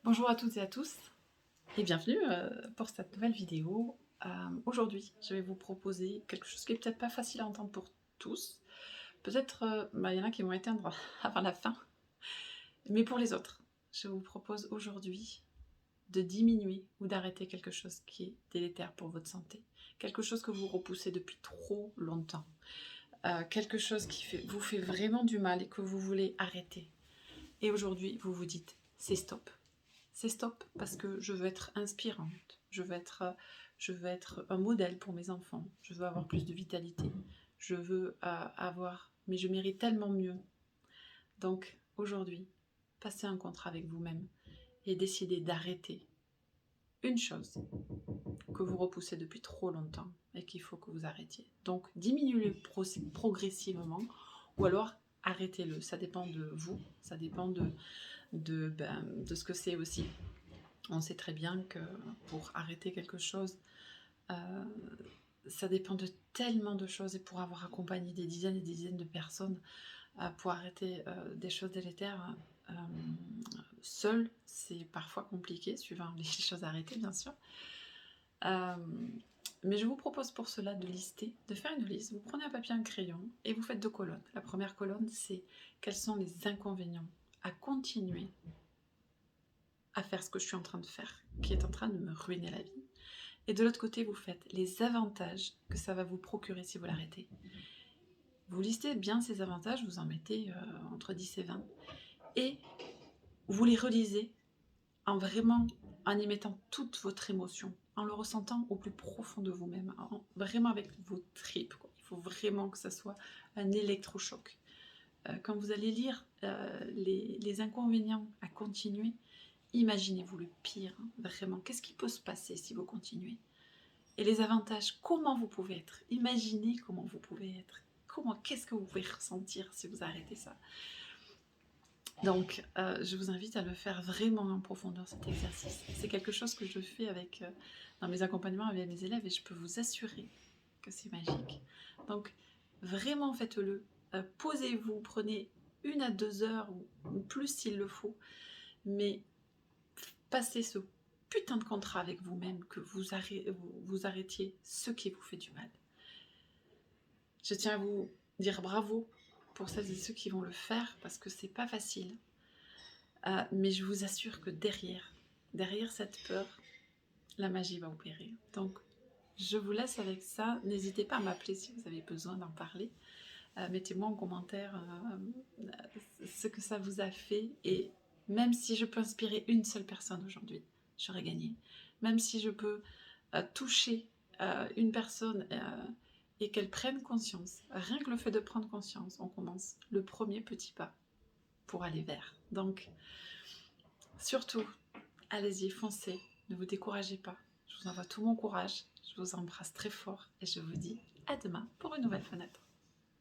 Bonjour à toutes et à tous et bienvenue pour cette nouvelle vidéo. Aujourd'hui, je vais vous proposer quelque chose qui est peut-être pas facile à entendre pour tous. Peut-être, il y en a qui vont éteindre avant la fin, mais pour les autres, je vous propose aujourd'hui de diminuer ou d'arrêter quelque chose qui est délétère pour votre santé. Quelque chose que vous repoussez depuis trop longtemps. Quelque chose qui vous fait vraiment du mal et que vous voulez arrêter. Et aujourd'hui, vous vous dites, c'est stop. C'est stop parce que je veux être inspirante, je veux être un modèle pour mes enfants, je veux avoir plus de vitalité, je veux avoir, mais je mérite tellement mieux. Donc aujourd'hui, passez un contrat avec vous-même et décidez d'arrêter une chose que vous repoussez depuis trop longtemps et qu'il faut que vous arrêtiez. Donc diminuez-le progressivement ou alors arrêtez-le. Ça dépend de vous, ça dépend de ce que c'est aussi. On sait très bien que pour arrêter quelque chose, ça dépend de tellement de choses et pour avoir accompagné des dizaines et des dizaines de personnes pour arrêter des choses délétères, seul, c'est parfois compliqué, suivant les choses arrêtées bien sûr. Mais je vous propose pour cela de faire une liste. Vous prenez un papier et un crayon et vous faites 2 colonnes. La première colonne, c'est quels sont les inconvénients à continuer à faire ce que je suis en train de faire, qui est en train de me ruiner la vie. Et de l'autre côté, vous faites les avantages que ça va vous procurer si vous l'arrêtez. Vous listez bien ces avantages, vous en mettez entre 10 et 20, et vous les relisez en y mettant toute votre émotion, en le ressentant au plus profond de vous-même, vraiment avec vos tripes, quoi. Il faut vraiment que ça soit un électrochoc. Quand vous allez lire les inconvénients à continuer, imaginez-vous le pire, hein, vraiment. Qu'est-ce qui peut se passer si vous continuez? Et les avantages, comment vous pouvez être? Imaginez comment vous pouvez être. Qu'est-ce que vous pouvez ressentir si vous arrêtez ça? Donc, je vous invite à le faire vraiment en profondeur, cet exercice. C'est quelque chose que je fais dans mes accompagnements avec mes élèves et je peux vous assurer que c'est magique. Donc, vraiment faites-le. Posez-vous, prenez 1 à 2 heures ou plus s'il le faut, mais passez ce putain de contrat avec vous-même, que vous arrêtiez ce qui vous fait du mal. Je tiens à vous dire bravo pour celles et ceux qui vont le faire, parce que c'est pas facile. Mais je vous assure que derrière cette peur, la magie va opérer. Donc, je vous laisse avec ça. N'hésitez pas à m'appeler si vous avez besoin d'en parler. Mettez-moi en commentaire ce que ça vous a fait. Et même si je peux inspirer une seule personne aujourd'hui, j'aurais gagné. Même si je peux toucher une personne et qu'elle prenne conscience, rien que le fait de prendre conscience, on commence le premier petit pas pour aller vers. Donc, surtout, allez-y, foncez, ne vous découragez pas. Je vous envoie tout mon courage, je vous embrasse très fort et je vous dis à demain pour une nouvelle fenêtre.